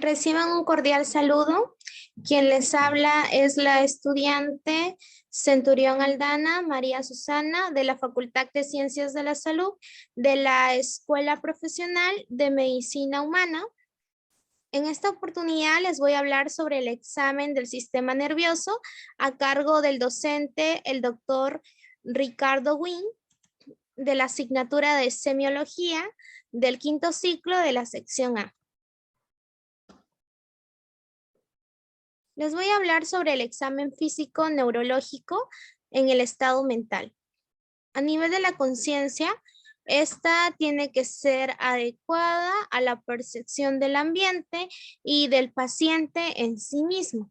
Reciban un cordial saludo. Quien les habla es la estudiante Centurión Aldana María Susana de la Facultad de Ciencias de la Salud de la Escuela Profesional de Medicina Humana. En esta oportunidad les voy a hablar sobre el examen del sistema nervioso a cargo del docente, el doctor Ricardo Wynn, de la asignatura de Semiología del quinto ciclo de la sección A. Les voy a hablar sobre el examen físico neurológico en el estado mental. A nivel de la conciencia, esta tiene que ser adecuada a la percepción del ambiente y del paciente en sí mismo,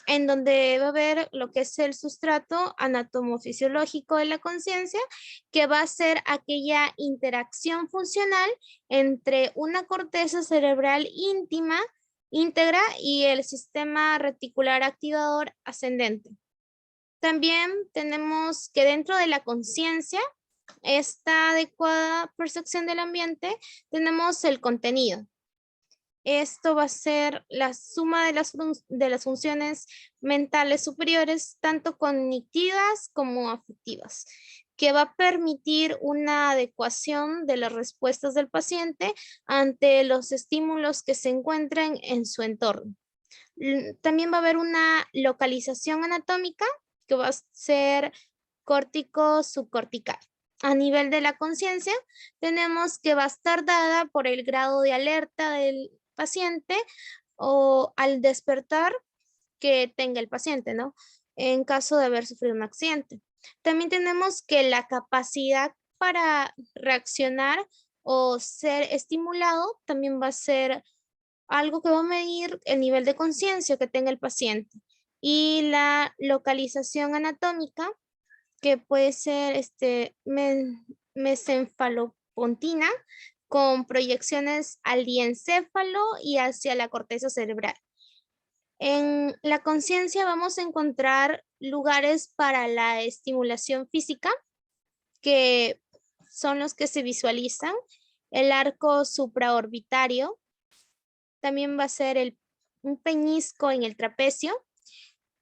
en donde va a haber lo que es el sustrato anatomofisiológico de la conciencia, que va a ser aquella interacción funcional entre una corteza cerebral íntegra y el sistema reticular activador ascendente. También tenemos que dentro de la conciencia, esta adecuada percepción del ambiente, tenemos el contenido. Esto va a ser la suma de las funciones mentales superiores, tanto cognitivas como afectivas, que va a permitir una adecuación de las respuestas del paciente ante los estímulos que se encuentren en su entorno. También va a haber una localización anatómica que va a ser córtico-subcortical. A nivel de la conciencia, tenemos que va a estar dada por el grado de alerta del paciente o al despertar que tenga el paciente, ¿no? En caso de haber sufrido un accidente. También tenemos que la capacidad para reaccionar o ser estimulado también va a ser algo que va a medir el nivel de conciencia que tenga el paciente. Y la localización anatómica, que puede ser mesenfalopontina, con proyecciones al diencéfalo y hacia la corteza cerebral. En la conciencia vamos a encontrar lugares para la estimulación física, que son los que se visualizan. El arco supraorbitario, también va a ser un peñisco en el trapecio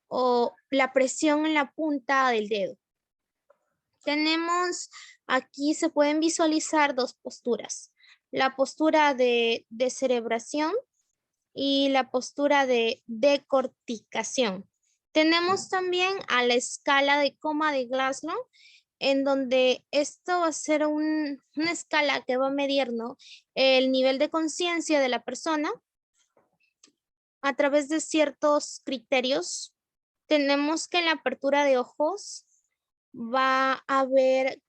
o la presión en la punta del dedo. Tenemos aquí, se pueden visualizar dos posturas. La postura de descerebración y la postura de decorticación. Tenemos también a la escala de coma de Glasgow, en donde esto va a ser una escala que va a medir, ¿no?, el nivel de conciencia de la persona a través de ciertos criterios. Tenemos que en la apertura de ojos va a haber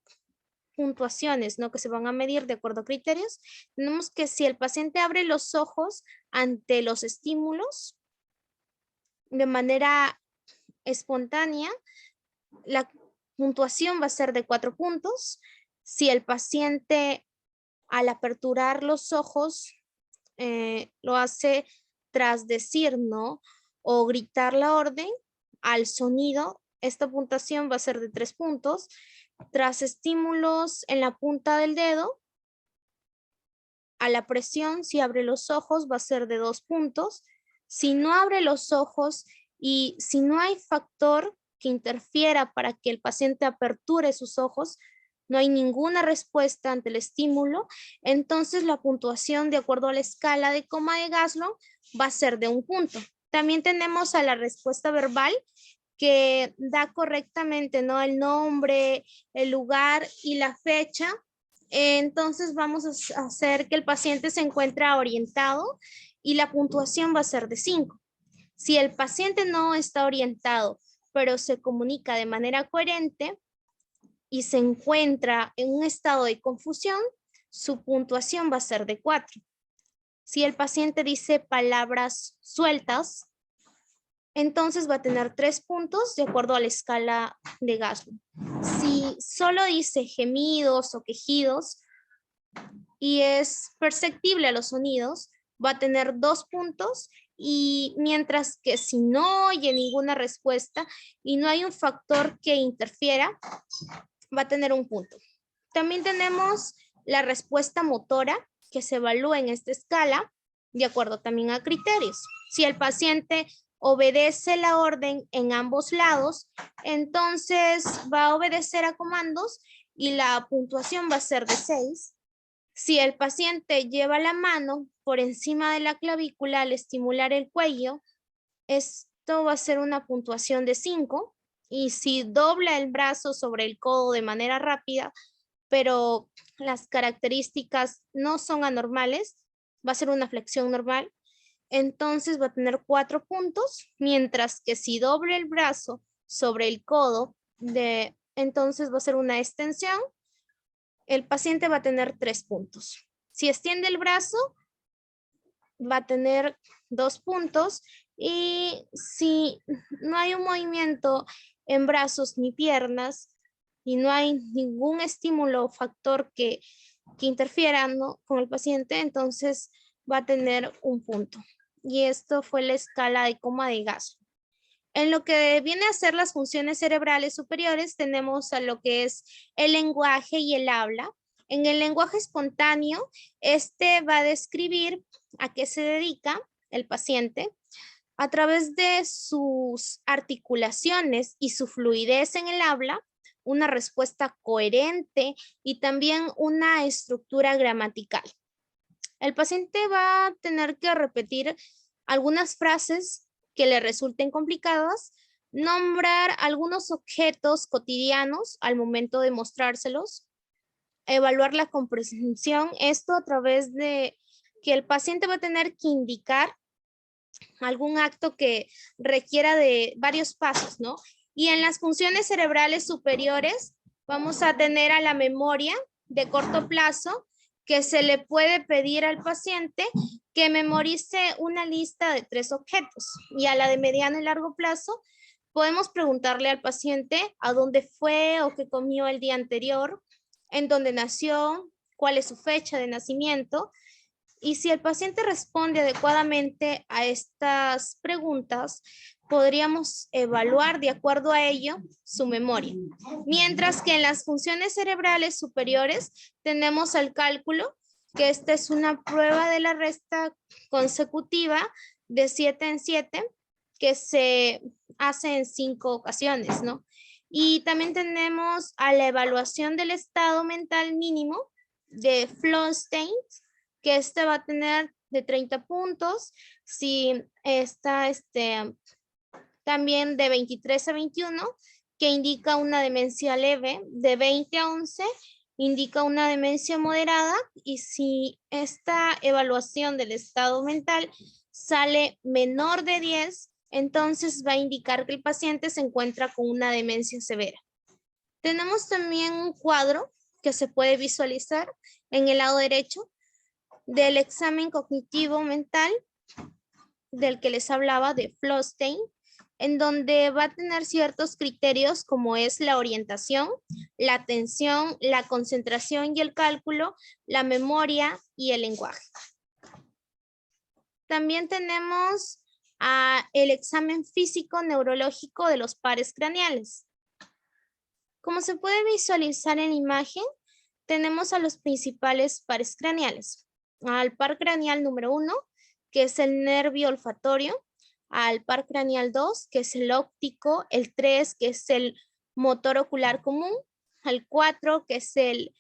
puntuaciones, ¿no?, que se van a medir de acuerdo a criterios. Tenemos que si el paciente abre los ojos ante los estímulos de manera espontánea, la puntuación va a ser de 4 puntos. Si el paciente al aperturar los ojos lo hace tras decir, ¿no?, o gritar la orden al sonido, esta puntuación va a ser de 3 puntos. Tras estímulos en la punta del dedo, a la presión, si abre los ojos, va a ser de 2 puntos. Si no abre los ojos y si no hay factor que interfiera para que el paciente aperture sus ojos, no hay ninguna respuesta ante el estímulo, entonces la puntuación de acuerdo a la escala de coma de Glasgow va a ser de 1 punto. También tenemos a la respuesta verbal, que da correctamente, ¿no?, el nombre, el lugar y la fecha. Entonces vamos a hacer que el paciente se encuentre orientado y la puntuación va a ser de 5. Si el paciente no está orientado, pero se comunica de manera coherente y se encuentra en un estado de confusión, su puntuación va a ser de 4. Si el paciente dice palabras sueltas, entonces va a tener 3 puntos de acuerdo a la escala de Glasgow. Si solo dice gemidos o quejidos y es perceptible a los sonidos, va a tener 2 puntos, y mientras que si no oye ninguna respuesta y no hay un factor que interfiera, va a tener 1 punto. También tenemos la respuesta motora, que se evalúa en esta escala, de acuerdo también a criterios. Si el paciente obedece la orden en ambos lados, entonces va a obedecer a comandos y la puntuación va a ser de 6. Si el paciente lleva la mano por encima de la clavícula al estimular el cuello, esto va a ser una puntuación de 5. Y si dobla el brazo sobre el codo de manera rápida, pero las características no son anormales, va a ser una flexión normal, entonces va a tener 4 puntos, mientras que si doble el brazo sobre el codo, entonces va a ser una extensión, el paciente va a tener 3 puntos. Si extiende el brazo, va a tener 2 puntos, y si no hay un movimiento en brazos ni piernas y no hay ningún estímulo o factor que interfiera, ¿no?, con el paciente, entonces va a tener 1 punto. Y esto fue la escala de coma de Gassman. En lo que viene a ser las funciones cerebrales superiores, tenemos a lo que es el lenguaje y el habla. En el lenguaje espontáneo, este va a describir a qué se dedica el paciente a través de sus articulaciones y su fluidez en el habla, una respuesta coherente y también una estructura gramatical. El paciente va a tener que repetir algunas frases que le resulten complicadas, nombrar algunos objetos cotidianos al momento de mostrárselos, evaluar la comprensión, esto a través de que el paciente va a tener que indicar algún acto que requiera de varios pasos, ¿no? Y en las funciones cerebrales superiores vamos a tener a la memoria de corto plazo, que se le puede pedir al paciente que memorice una lista de 3 objetos. Y a la de mediano y largo plazo, podemos preguntarle al paciente a dónde fue o qué comió el día anterior, en dónde nació, cuál es su fecha de nacimiento. Y si el paciente responde adecuadamente a estas preguntas, podríamos evaluar de acuerdo a ello su memoria. Mientras que en las funciones cerebrales superiores tenemos el cálculo, que esta es una prueba de la resta consecutiva de 7 en 7, que se hace en 5 ocasiones, ¿no? Y también tenemos a la evaluación del estado mental mínimo de Flostein, que este va a tener de 30 puntos. Si está también de 23 a 21, que indica una demencia leve. De 20 a 11 indica una demencia moderada, y si esta evaluación del estado mental sale menor de 10, entonces va a indicar que el paciente se encuentra con una demencia severa. Tenemos también un cuadro que se puede visualizar en el lado derecho del examen cognitivo mental del que les hablaba de Flostein, en donde va a tener ciertos criterios como es la orientación, la atención, la concentración y el cálculo, la memoria y el lenguaje. También tenemos el examen físico neurológico de los pares craneales. Como se puede visualizar en la imagen, tenemos a los principales pares craneales. Al par craneal número 1, que es el nervio olfatorio, al par craneal 2, que es el óptico, el 3, que es el motor ocular común, al 4, que es el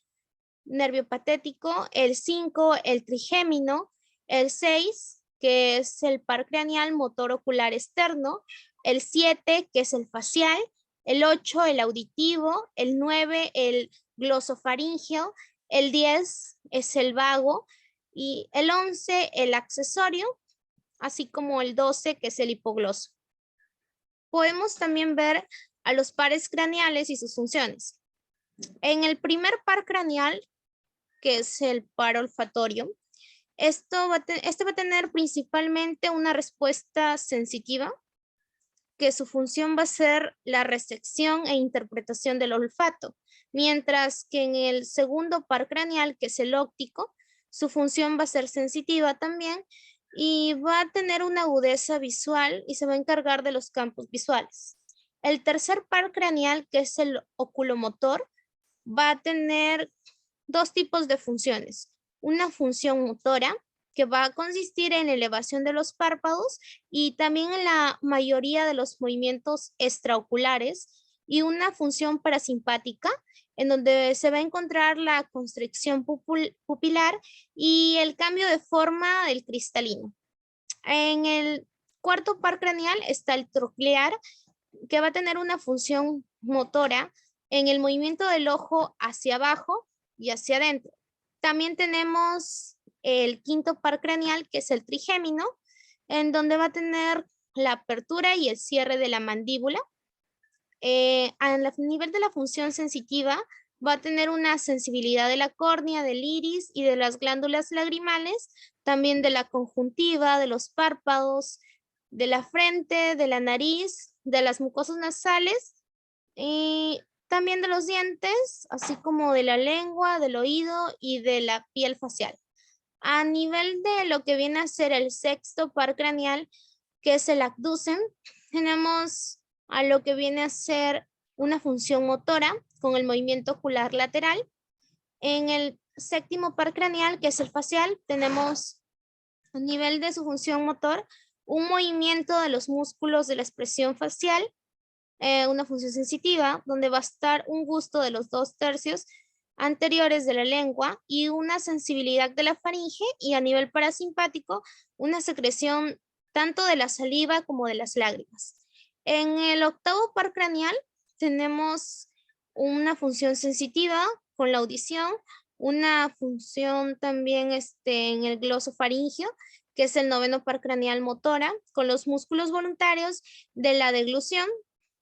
nervio patético, el 5, el trigémino, el 6, que es el par craneal motor ocular externo, el 7, que es el facial, el 8, el auditivo, el 9, el glosofaríngeo, el 10 es el vago, y el 11 el accesorio, así como el 12 que es el hipogloso. Podemos también ver a los pares craneales y sus funciones. En el primer par craneal, que es el par olfatorio, este va a tener principalmente una respuesta sensitiva, que su función va a ser la recepción e interpretación del olfato, mientras que en el segundo par craneal, que es el óptico, su función va a ser sensitiva también y va a tener una agudeza visual y se va a encargar de los campos visuales. El tercer par craneal, que es el oculomotor, va a tener 2 tipos de funciones. Una función motora, que va a consistir en la elevación de los párpados y también en la mayoría de los movimientos extraoculares y una función parasimpática en donde se va a encontrar la constricción pupilar y el cambio de forma del cristalino. En el cuarto par craneal está el troclear, que va a tener una función motora en el movimiento del ojo hacia abajo y hacia adentro. También tenemos el quinto par craneal, que es el trigémino, en donde va a tener la apertura y el cierre de la mandíbula. A nivel de la función sensitiva, va a tener una sensibilidad de la córnea, del iris y de las glándulas lagrimales, también de la conjuntiva, de los párpados, de la frente, de la nariz, de las mucosas nasales y también de los dientes, así como de la lengua, del oído y de la piel facial. A nivel de lo que viene a ser el sexto par craneal, que es el abducen, tenemos a lo que viene a ser una función motora con el movimiento ocular lateral. En el séptimo par craneal, que es el facial, tenemos a nivel de su función motor un movimiento de los músculos de la expresión facial, una función sensitiva, donde va a estar un gusto de los 2/3 anteriores de la lengua y una sensibilidad de la faringe, y a nivel parasimpático, una secreción tanto de la saliva como de las lágrimas. En el octavo par craneal tenemos una función sensitiva con la audición, una función también en el glosofaringio, que es el noveno par craneal motora, con los músculos voluntarios de la deglución,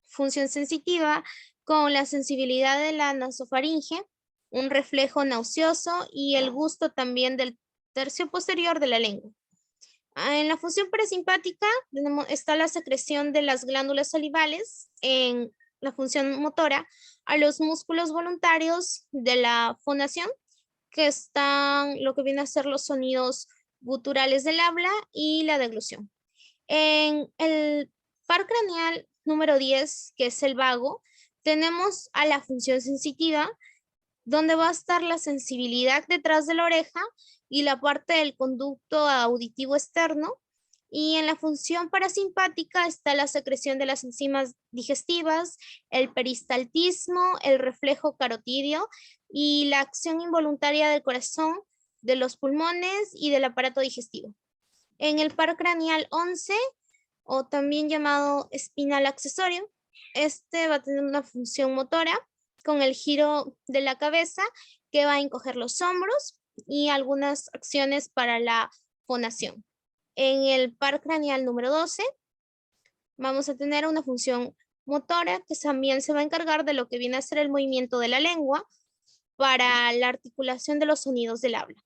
función sensitiva con la sensibilidad de la nasofaringe, un reflejo nauseoso y el gusto también del tercio posterior de la lengua. En la función parasimpática está la secreción de las glándulas salivales. En la función motora, a los músculos voluntarios de la fonación, que están lo que viene a ser los sonidos guturales del habla y la deglución. En el par craneal número 10, que es el vago, tenemos a la función sensitiva, donde va a estar la sensibilidad detrás de la oreja y la parte del conducto auditivo externo. Y en la función parasimpática está la secreción de las enzimas digestivas, el peristaltismo, el reflejo carotídeo y la acción involuntaria del corazón, de los pulmones y del aparato digestivo. En el par craneal 11, o también llamado espinal accesorio, este va a tener una función motora con el giro de la cabeza, que va a encoger los hombros y algunas acciones para la fonación. En el par craneal número 12 vamos a tener una función motora que también se va a encargar de lo que viene a ser el movimiento de la lengua para la articulación de los sonidos del habla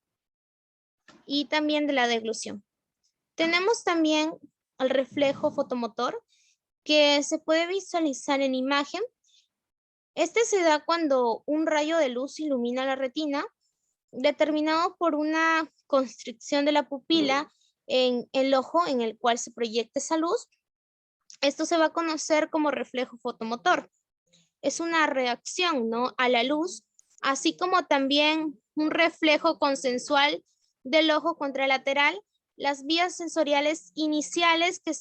y también de la deglución. Tenemos también el reflejo fotomotor, que se puede visualizar en imagen. Este se da cuando un rayo de luz ilumina la retina, determinado por una constricción de la pupila en el ojo en el cual se proyecta esa luz. Esto se va a conocer como reflejo fotomotor. Es una reacción, ¿no?, a la luz, así como también un reflejo consensual del ojo contralateral. Las vías sensoriales iniciales que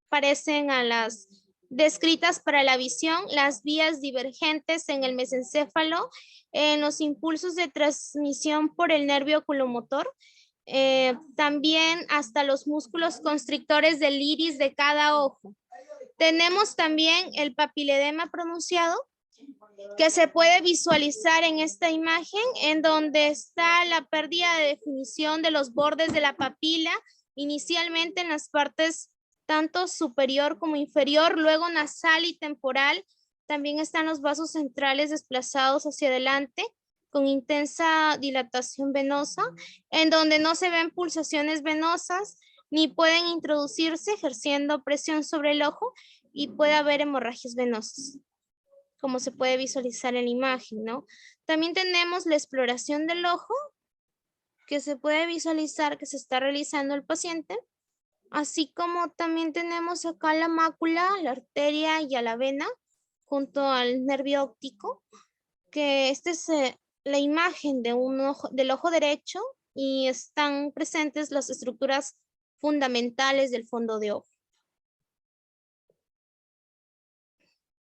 parecen a las descritas para la visión, las vías divergentes en el mesencéfalo, en los impulsos de transmisión por el nervio oculomotor, también hasta los músculos constrictores del iris de cada ojo. Tenemos también el papiledema pronunciado, que se puede visualizar en esta imagen, en donde está la pérdida de definición de los bordes de la papila, inicialmente en las partes tanto superior como inferior, luego nasal y temporal. También están los vasos centrales desplazados hacia adelante con intensa dilatación venosa, en donde no se ven pulsaciones venosas ni pueden introducirse ejerciendo presión sobre el ojo, y puede haber hemorragias venosas, como se puede visualizar en la imagen, ¿no? También tenemos la exploración del ojo, que se puede visualizar que se está realizando el paciente, así como también tenemos acá la mácula, la arteria y a la vena, junto al nervio óptico, que este es la imagen de del ojo derecho, y están presentes las estructuras fundamentales del fondo de ojo.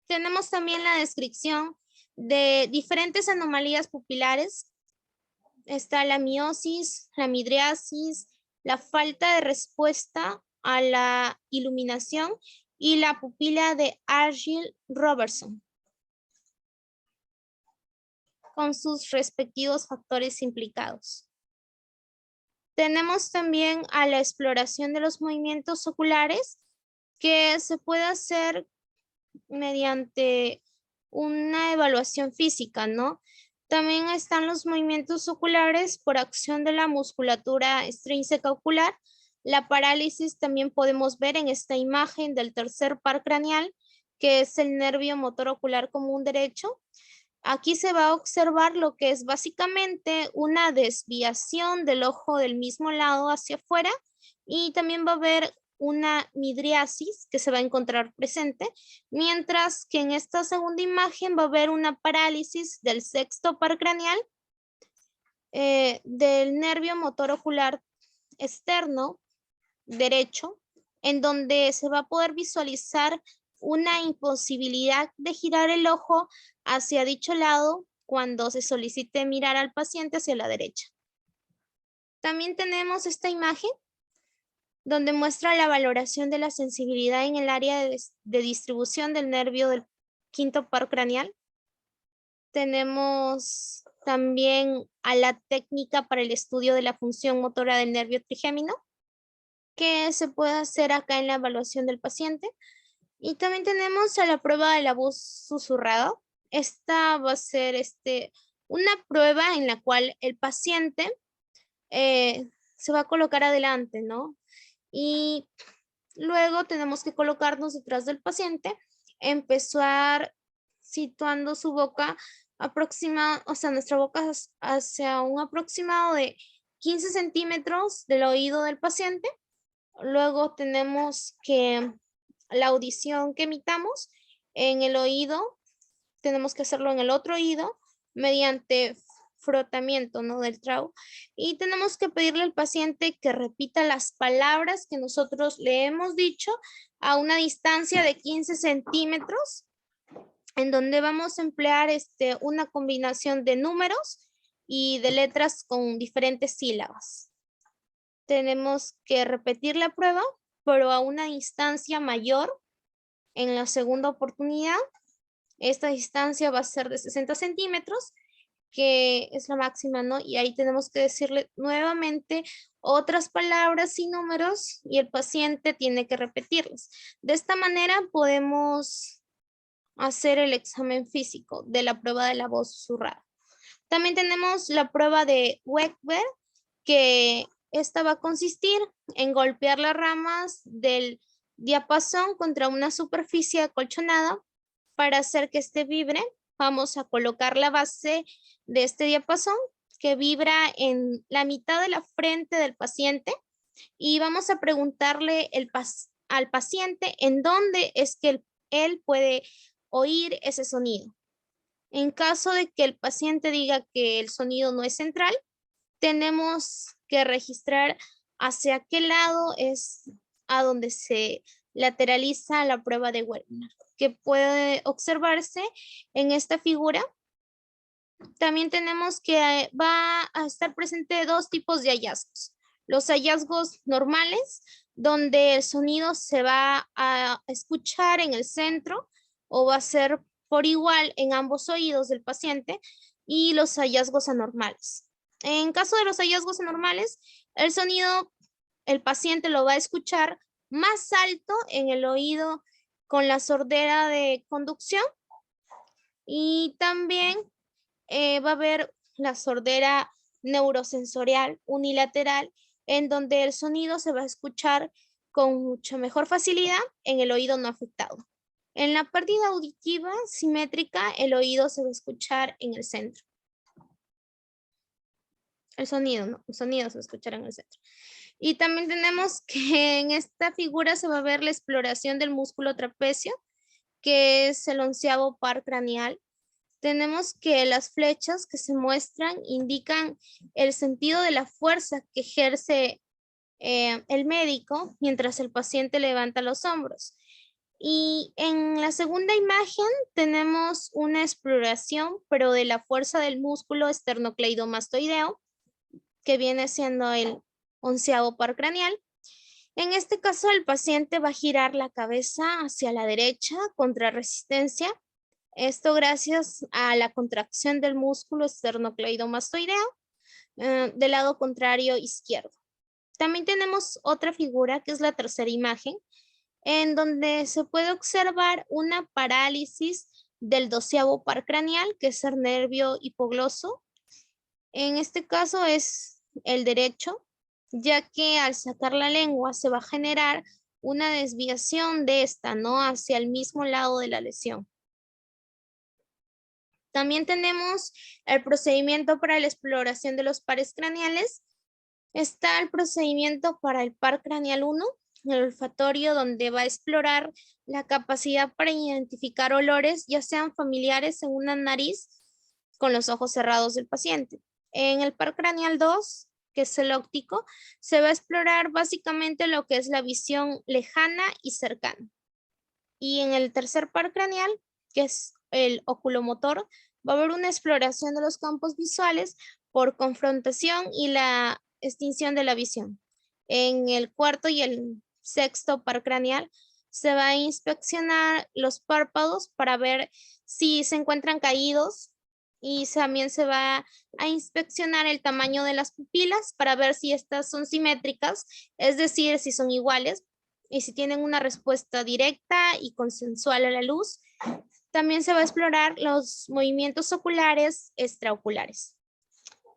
Tenemos también la descripción de diferentes anomalías pupilares. Está la miosis, la midriasis, la falta de respuesta a la iluminación y la pupila de Argyll-Robertson, con sus respectivos factores implicados. Tenemos también a la exploración de los movimientos oculares, que se puede hacer mediante una evaluación física, ¿no? También están los movimientos oculares por acción de la musculatura extrínseca ocular. La parálisis también podemos ver en esta imagen del tercer par craneal, que es el nervio motor ocular común derecho. Aquí se va a observar lo que es básicamente una desviación del ojo del mismo lado hacia afuera, y también va a haber una midriasis que se va a encontrar presente, mientras que en esta segunda imagen va a haber una parálisis del sexto par craneal del nervio motor ocular externo derecho, en donde se va a poder visualizar una imposibilidad de girar el ojo hacia dicho lado cuando se solicite mirar al paciente hacia la derecha. También tenemos esta imagen donde muestra la valoración de la sensibilidad en el área de distribución del nervio del quinto par craneal. Tenemos también a la técnica para el estudio de la función motora del nervio trigémino, que se puede hacer acá en la evaluación del paciente. Y también tenemos a la prueba de la voz susurrada. Esta va a ser una prueba en la cual el paciente se va a colocar adelante, ¿no? Y luego tenemos que colocarnos detrás del paciente, empezar situando su boca nuestra boca hacia un aproximado de 15 centímetros del oído del paciente. Luego tenemos que la audición que emitamos en el oído, tenemos que hacerlo en el otro oído mediante frotamiento, ¿no? Del trago. Y tenemos que pedirle al paciente que repita las palabras que nosotros le hemos dicho a una distancia de 15 centímetros, en donde vamos a emplear una combinación de números y de letras con diferentes sílabas. Tenemos que repetir la prueba, pero a una distancia mayor en la segunda oportunidad. Esta distancia va a ser de 60 centímetros, que es la máxima, ¿no? Y ahí tenemos que decirle nuevamente otras palabras y números y el paciente tiene que repetirlos. De esta manera podemos hacer el examen físico de la prueba de la voz susurrada. También tenemos la prueba de Wegener, que esta va a consistir en golpear las ramas del diapasón contra una superficie acolchonada. Para hacer que vibre, vamos a colocar la base de este diapasón que vibra en la mitad de la frente del paciente y vamos a preguntarle al paciente en dónde es que él puede oír ese sonido. En caso de que el paciente diga que el sonido no es central, tenemos que registrar hacia qué lado es a donde se lateraliza la prueba de Wegener, que puede observarse en esta figura. También tenemos que va a estar presente dos tipos de hallazgos. Los hallazgos normales, donde el sonido se va a escuchar en el centro o va a ser por igual en ambos oídos del paciente, y los hallazgos anormales. En caso de los hallazgos anormales, el sonido, el paciente lo va a escuchar más alto en el oído con la sordera de conducción, y también va a haber la sordera neurosensorial unilateral, en donde el sonido se va a escuchar con mucha mejor facilidad en el oído no afectado. En la pérdida auditiva simétrica, el oído se va a escuchar en el centro. El sonido, ¿no? El sonido se va a escuchar en el centro. Y también tenemos que en esta figura se va a ver la exploración del músculo trapecio, que es el 11º par craneal. tenemos que las flechas que se muestran indican el sentido de la fuerza que ejerce el médico mientras el paciente levanta los hombros. Y en la segunda imagen tenemos una exploración, pero de la fuerza del músculo esternocleidomastoideo, que viene siendo el 11º par craneal. En este caso, el paciente va a girar la cabeza hacia la derecha contra resistencia. Esto gracias a la contracción del músculo esternocleidomastoideo del lado contrario izquierdo. También tenemos otra figura, que es la tercera imagen, en donde se puede observar una parálisis del 12º par craneal, que es el nervio hipogloso. En este caso es el derecho, ya que al sacar la lengua se va a generar una desviación de esta, ¿no? Hacia el mismo lado de la lesión. También tenemos el procedimiento para la exploración de los pares craneales. Está el procedimiento para el par craneal 1, el olfatorio, donde va a explorar la capacidad para identificar olores, ya sean familiares en una nariz con los ojos cerrados del paciente. En el par craneal 2, que es el óptico, se va a explorar básicamente lo que es la visión lejana y cercana. Y en el tercer par craneal, que es el oculomotor, va a haber una exploración de los campos visuales por confrontación y la extinción de la visión. En el cuarto y el sexto par craneal se va a inspeccionar los párpados para ver si se encuentran caídos, y también se va a inspeccionar el tamaño de las pupilas para ver si estas son simétricas, es decir, si son iguales y si tienen una respuesta directa y consensual a la luz. También se va a explorar los movimientos oculares extraoculares.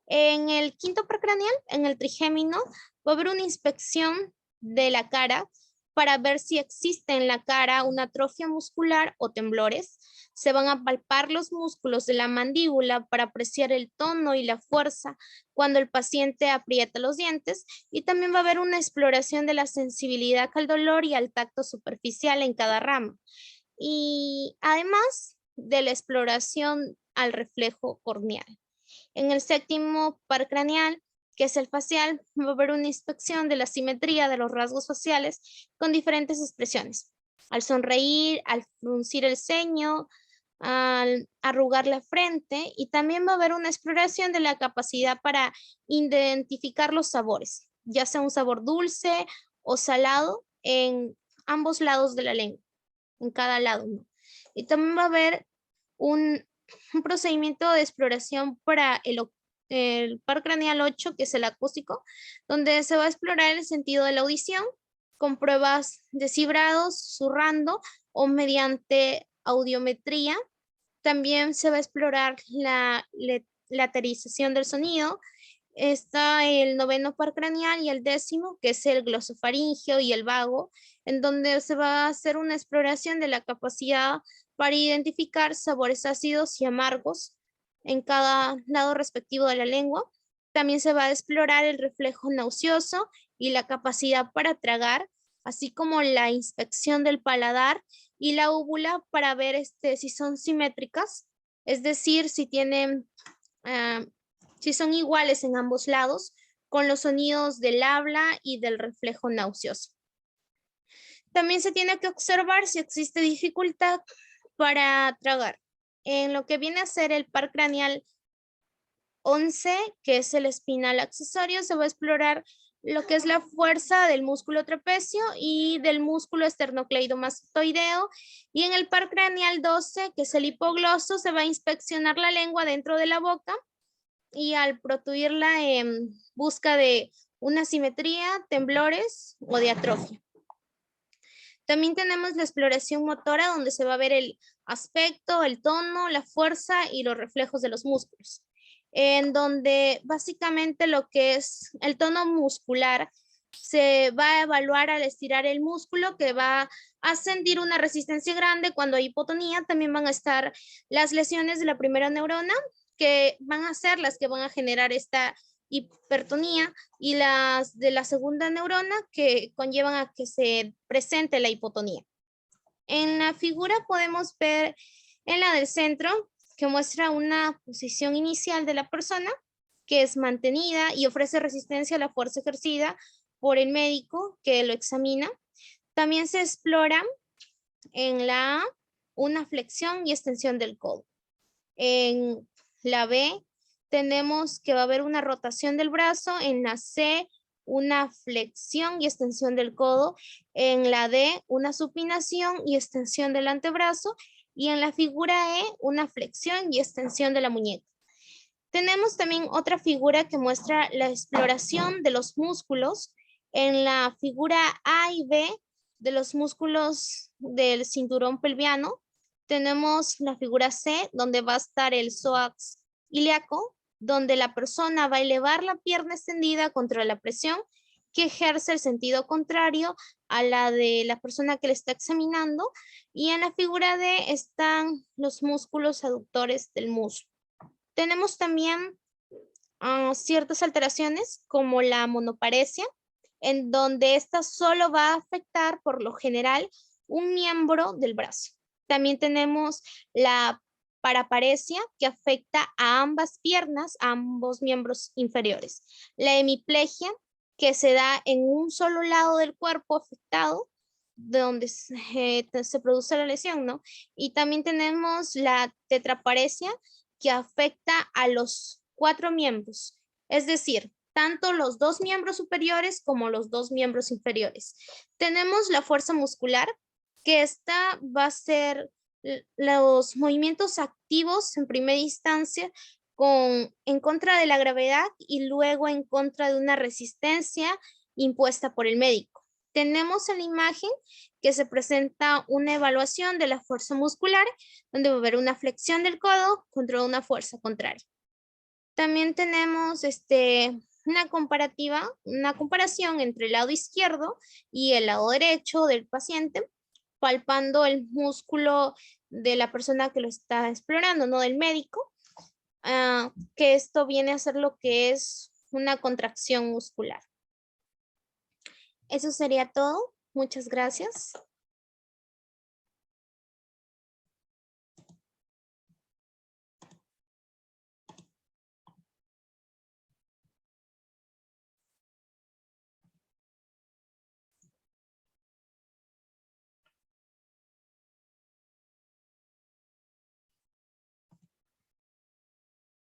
En el quinto par craneal, en el trigémino, va a haber una inspección de la cara para ver si existe en la cara una atrofia muscular o temblores. Se van a palpar los músculos de la mandíbula para apreciar el tono y la fuerza cuando el paciente aprieta los dientes, y también va a haber una exploración de la sensibilidad al dolor y al tacto superficial en cada rama, y además de la exploración al reflejo corneal. En el séptimo par craneal, que es el facial, va a haber una inspección de la simetría de los rasgos faciales con diferentes expresiones. Al sonreír, al fruncir el ceño, al arrugar la frente, y también va a haber una exploración de la capacidad para identificar los sabores, ya sea un sabor dulce o salado en ambos lados de la lengua, en cada lado, ¿no? Y también va a haber un procedimiento de exploración para el par craneal 8, que es el acústico, donde se va a explorar el sentido de la audición con pruebas de cibrados, susurrando o mediante audiometría. También se va a explorar la laterización del sonido. Está el noveno par craneal y el 10º, que es el glosofaringeo y el vago, en donde se va a hacer una exploración de la capacidad para identificar sabores ácidos y amargos en cada lado respectivo de la lengua. También se va a explorar el reflejo nauseoso y la capacidad para tragar, así como la inspección del paladar y la úvula para ver si son simétricas, es decir, si tienen, si son iguales en ambos lados, con los sonidos del habla y del reflejo nauseoso. También se tiene que observar si existe dificultad para tragar. En lo que viene a ser el par craneal 11, que es el espinal accesorio, se va a explorar lo que es la fuerza del músculo trapecio y del músculo esternocleidomastoideo. Y en el par craneal 12, que es el hipogloso, se va a inspeccionar la lengua dentro de la boca y al protuirla en busca de una simetría, temblores o de atrofia. También tenemos la exploración motora, donde se va a ver el aspecto, el tono, la fuerza y los reflejos de los músculos, en donde básicamente lo que es el tono muscular se va a evaluar al estirar el músculo, que va a sentir una resistencia grande cuando hay hipotonía. También van a estar las lesiones de la primera neurona, que van a ser las que van a generar esta hipertonía, y las de la segunda neurona, que conllevan a que se presente la hipotonía. En la figura podemos ver en la del centro que muestra una posición inicial de la persona que es mantenida y ofrece resistencia a la fuerza ejercida por el médico que lo examina. También se explora en la A una flexión y extensión del codo. En la B tenemos que va a haber una rotación del brazo. En la C, una flexión y extensión del codo. En la D, una supinación y extensión del antebrazo. Y en la figura E, una flexión y extensión de la muñeca. Tenemos también otra figura que muestra la exploración de los músculos. En la figura A y B de los músculos del cinturón pelviano, tenemos la figura C, donde va a estar el psoas ilíaco, donde la persona va a elevar la pierna extendida contra la presión que ejerce el sentido contrario a la de la persona que le está examinando. Y en la figura D están los músculos aductores del muslo. Tenemos también ciertas alteraciones como la monoparesia, en donde esta solo va a afectar por lo general un miembro del brazo. También tenemos la paraparesia, que afecta a ambas piernas, a ambos miembros inferiores. La hemiplegia, que se da en un solo lado del cuerpo afectado, donde se produce la lesión, ¿no? Y también tenemos la tetraparesia, que afecta a los 4 miembros, es decir, tanto los 2 miembros superiores como los 2 miembros inferiores. Tenemos la fuerza muscular, que esta va a ser los movimientos activos en primera instancia en contra de la gravedad y luego en contra de una resistencia impuesta por el médico. Tenemos en la imagen que se presenta una evaluación de la fuerza muscular, donde va a haber una flexión del codo contra una fuerza contraria. También tenemos una comparación entre el lado izquierdo y el lado derecho del paciente, palpando el músculo de la persona que lo está explorando, no del médico, que esto viene a ser lo que es una contracción muscular. Eso sería todo. Muchas gracias.